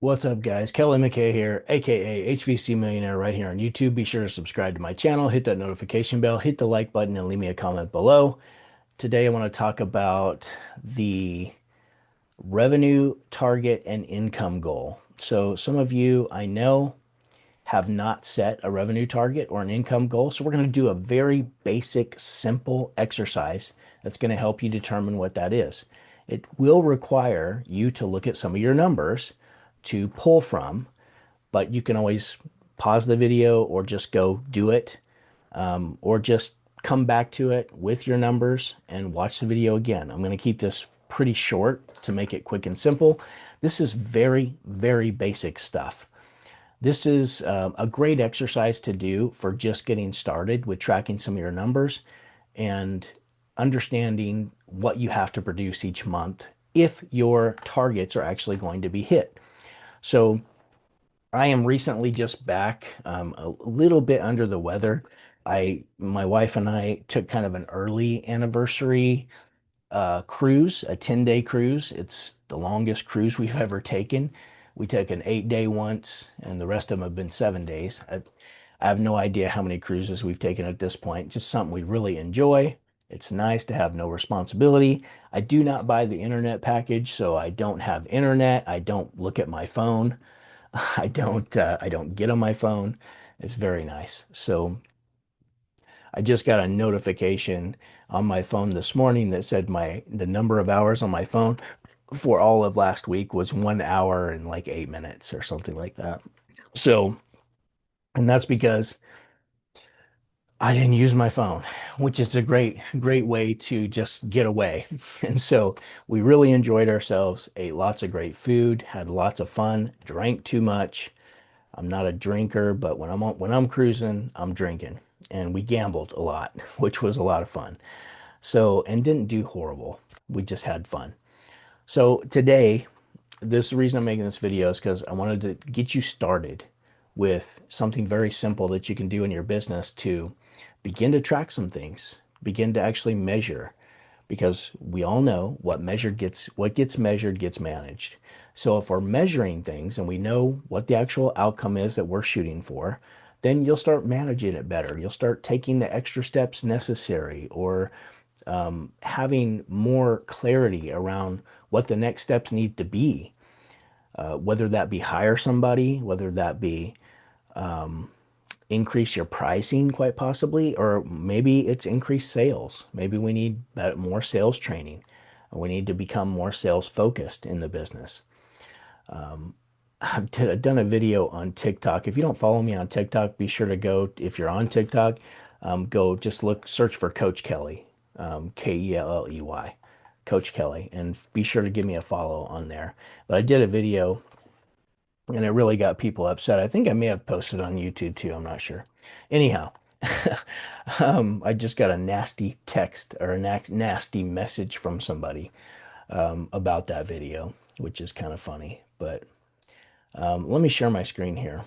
What's up, guys? Kelly McKay here, aka HVC Millionaire, right here on YouTube. Be sure to subscribe to my channel, hit that notification bell, hit the like button, and leave me a comment below. Today, I want to talk about the revenue target and income goal. So, some of you I know have not set a revenue target or an income goal. So, we're going to do a very basic, simple exercise that's going to help you determine what that is. It will require you to look at some of your numbers to pull from, but you can always pause the video or just go do it, or just come back to it with your numbers and watch the video again. I'm going to keep this pretty short to make it quick and simple. This is very, very basic stuff. This is a great exercise to do for just getting started with tracking some of your numbers and understanding what you have to produce each month if your targets are actually going to be hit. So I am recently just back, a little bit under the weather. My wife and I took kind of an early anniversary cruise, a 10-day cruise. It's the longest cruise we've ever taken. We took an 8-day once, and the rest of them have been 7 days. I have no idea how many cruises we've taken at this point. Just something we really enjoy. It's nice to have no responsibility. I do not buy the internet package, so I don't have internet. I don't look at my phone. I don't get on my phone. It's very nice. So I just got a notification on my phone this morning that said the number of hours on my phone for all of last week was 1 hour and like 8 minutes or something like that. So, and that's because I didn't use my phone, which is a great way to just get away. And so we really enjoyed ourselves, ate lots of great food, had lots of fun, drank too much. I'm not a drinker, but when I'm cruising, I'm drinking. And we gambled a lot, which was a lot of fun. So, and didn't do horrible. We just had fun. So today, this is the reason I'm making this video is because I wanted to get you started with something very simple that you can do in your business to begin to track some things, begin to actually measure, because we all know what gets measured gets managed. So if we're measuring things and we know what the actual outcome is that we're shooting for, then you'll start managing it better. You'll start taking the extra steps necessary, or having more clarity around what the next steps need to be, whether that be hire somebody, whether that be um, increase your pricing, quite possibly, or maybe it's increased sales. Maybe we need more sales training. We need to become more sales focused in the business. Um, I've done a video on TikTok. If you don't follow me on TikTok, be sure to go. If you're on TikTok, go just search for Coach Kelly, Kelley, Coach Kelly, and be sure to give me a follow on there. But I did a video and it really got people upset. I think I may have posted on YouTube too. I'm not sure. Anyhow, I just got a nasty text or a nasty message from somebody about that video, which is kind of funny. But let me share my screen here.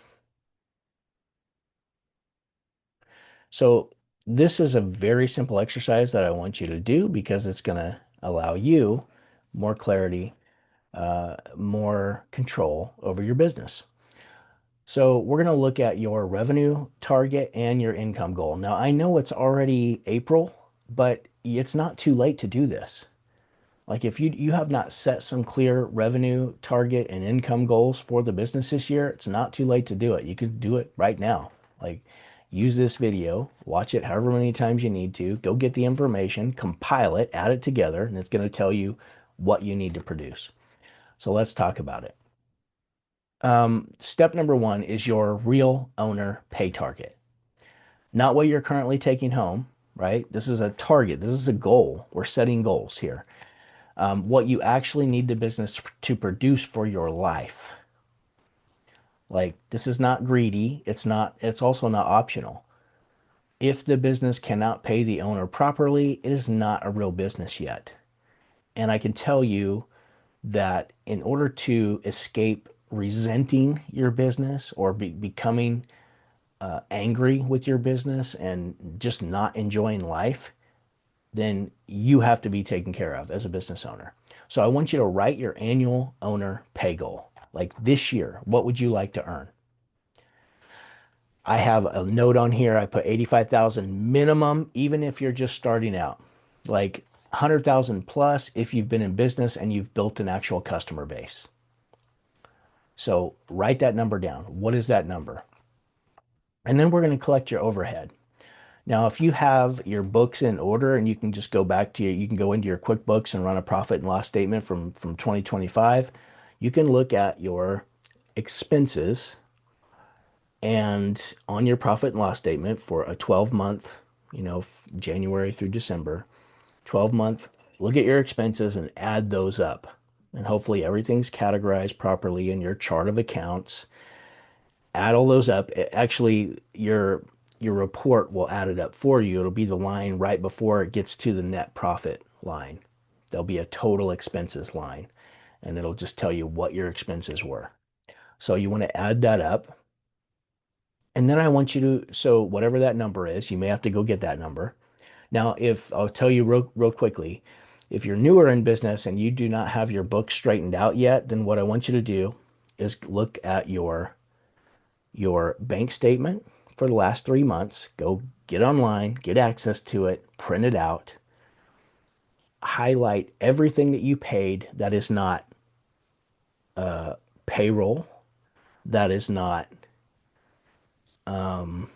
So this is a very simple exercise that I want you to do because it's going to allow you more clarity, more control over your business. So we're going to look at your revenue target and your income goal. Now, I know it's already April, but it's not too late to do this. Like if you have not set some clear revenue target and income goals for the business this year, it's not too late to do it. You can do it right now. Like use this video, watch it however many times you need to, go get the information, compile it, add it together, and it's going to tell you what you need to produce. So let's talk about it. Step number one is your real owner pay target. Not what you're currently taking home, right? This is a target. This is a goal. We're setting goals here. What you actually need the business to produce for your life. Like this is not greedy. It's also not optional. If the business cannot pay the owner properly, it is not a real business yet. And I can tell you that in order to escape resenting your business or becoming angry with your business and just not enjoying life, then you have to be taken care of as a business owner. So I want you to write your annual owner pay goal. Like this year, what would you like to earn? I have a note on here. I put 85,000 minimum, even if you're just starting out. Like 100,000 plus if you've been in business and you've built an actual customer base. So write that number down. What is that number? And then we're going to collect your overhead. Now, if you have your books in order and you can just go back to you can go into your QuickBooks and run a profit and loss statement from 2025, you can look at your expenses and on your profit and loss statement for a 12-month, January through December, 12-month, look at your expenses and add those up. And hopefully everything's categorized properly in your chart of accounts. Add all those up. Actually, your report will add it up for you. It'll be the line right before it gets to the net profit line. There'll be a total expenses line, and it'll just tell you what your expenses were. So you want to add that up. And then I want you to, so whatever that number is, you may have to go get that number. Now, if I'll tell you real quickly, if you're newer in business and you do not have your book straightened out yet, then what I want you to do is look at your bank statement for the last 3 months. Go get online, get access to it, print it out, highlight everything that you paid that is not payroll, that is not um,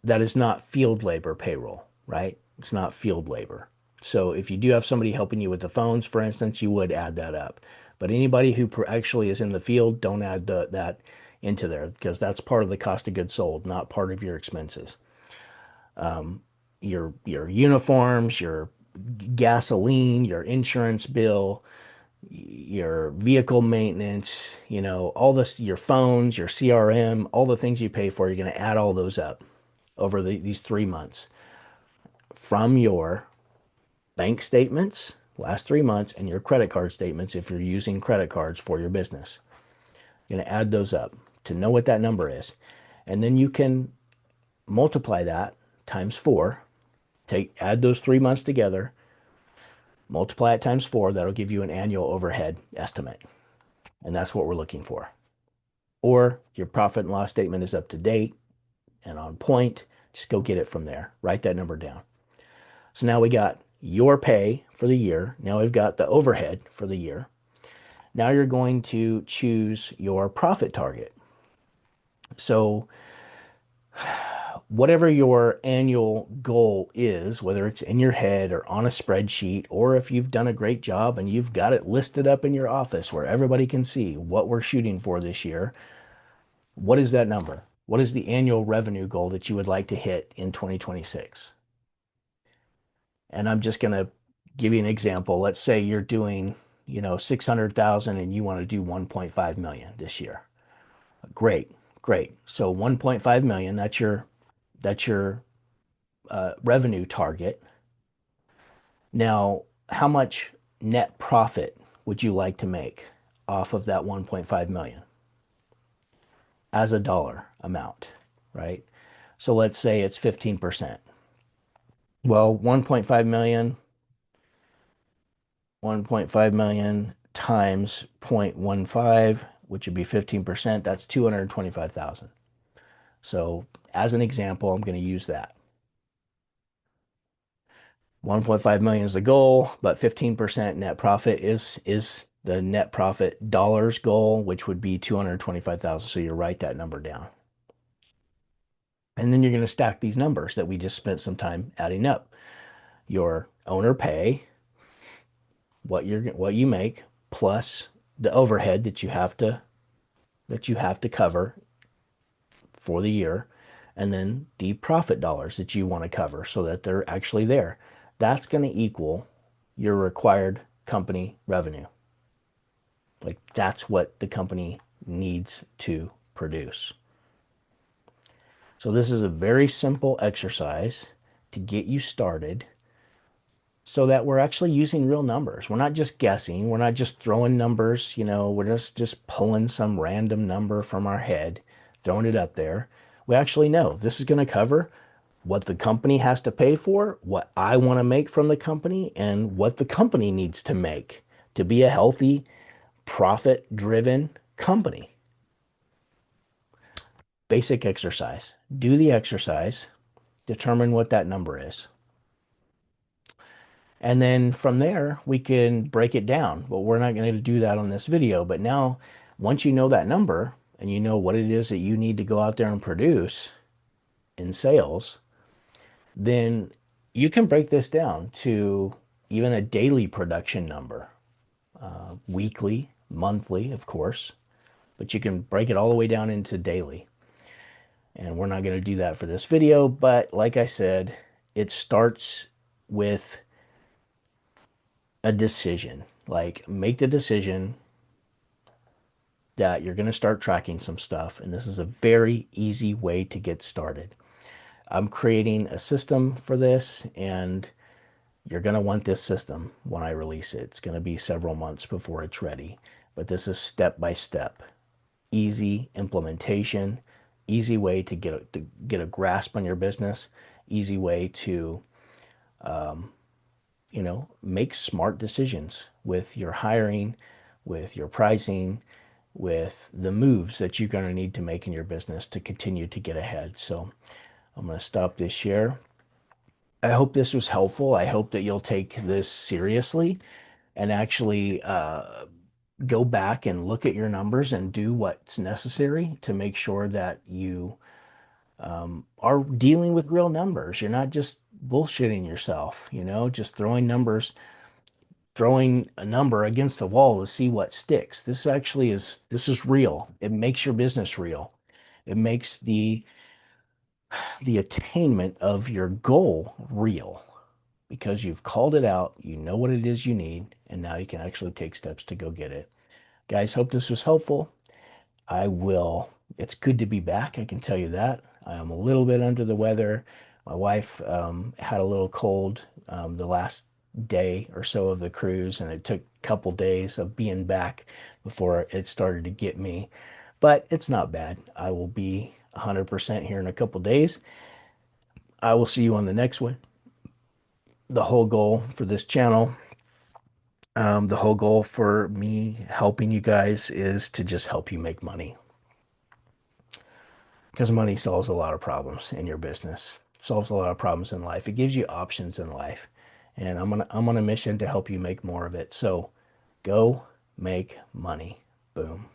that is not field labor payroll, right? It's not field labor. So if you do have somebody helping you with the phones, for instance, you would add that up. But anybody who actually is in the field, don't add that into there because that's part of the cost of goods sold, not part of your expenses. Your uniforms, your gasoline, your insurance bill, your vehicle maintenance, all this, your phones, your CRM, all the things you pay for, you're going to add all those up over these 3 months from your bank statements, last 3 months, and your credit card statements if you're using credit cards for your business. You're going to add those up to know what that number is. And then you can multiply that times 4. Add those 3 months together, multiply it times 4. That'll give you an annual overhead estimate. And that's what we're looking for. Or your profit and loss statement is up to date and on point. Just go get it from there. Write that number down. So now we got your pay for the year. Now we've got the overhead for the year. Now you're going to choose your profit target. So whatever your annual goal is, whether it's in your head or on a spreadsheet, or if you've done a great job and you've got it listed up in your office where everybody can see what we're shooting for this year, what is that number? What is the annual revenue goal that you would like to hit in 2026? And I'm just going to give you an example. Let's say you're doing, 600,000 and you want to do 1.5 million this year. Great, great. So 1.5 million, that's your revenue target. Now, how much net profit would you like to make off of that 1.5 million as a dollar amount, right? So let's say it's 15%. Well, 1.5 million times 0.15, which would be 15%, that's 225,000. So as an example, I'm going to use that. 1.5 million is the goal, but 15% net profit is the net profit dollars goal, which would be 225,000. So you write that number down. And then you're going to stack these numbers that we just spent some time adding up. Your owner pay, what you make, plus the overhead that you have to cover for the year, and then the profit dollars that you want to cover so that they're actually there. That's going to equal your required company revenue. Like that's what the company needs to produce. So this is a very simple exercise to get you started so that we're actually using real numbers. We're not just guessing. We're not just throwing numbers, we're just pulling some random number from our head, throwing it up there. We actually know this is going to cover what the company has to pay for, what I want to make from the company, and what the company needs to make to be a healthy, profit-driven company. Basic exercise. Do the exercise, determine what that number is. And then from there, we can break it down. But we're not going to do that on this video. But now, once you know that number and you know what it is that you need to go out there and produce in sales, then you can break this down to even a daily production number, weekly, monthly, of course, but you can break it all the way down into daily. And we're not going to do that for this video, but like I said, it starts with a decision. Like, make the decision that you're going to start tracking some stuff, and this is a very easy way to get started. I'm creating a system for this, and you're going to want this system when I release it. It's going to be several months before it's ready, but this is step by step, easy implementation, easy way to get a grasp on your business, easy way to make smart decisions with your hiring, with your pricing, with the moves that you're going to need to make in your business to continue to get ahead. So I'm going to stop this share. I hope this was helpful. I hope that you'll take this seriously and actually go back and look at your numbers and do what's necessary to make sure that you are dealing with real numbers. You're not just bullshitting yourself, just throwing a number against the wall to see what sticks. This is real. It makes your business real. It makes the attainment of your goal real because you've called it out, you know what it is you need, and now you can actually take steps to go get it. Guys, hope this was helpful. It's good to be back, I can tell you that. I am a little bit under the weather. My wife had a little cold the last day or so of the cruise, and it took a couple days of being back before it started to get me. But it's not bad. I will be 100% here in a couple days. I will see you on the next one. The whole goal for this channel, the whole goal for me helping you guys is to just help you make money. Because money solves a lot of problems in your business, solves a lot of problems in life. It gives you options in life. And I'm on a mission to help you make more of it. So go make money. Boom.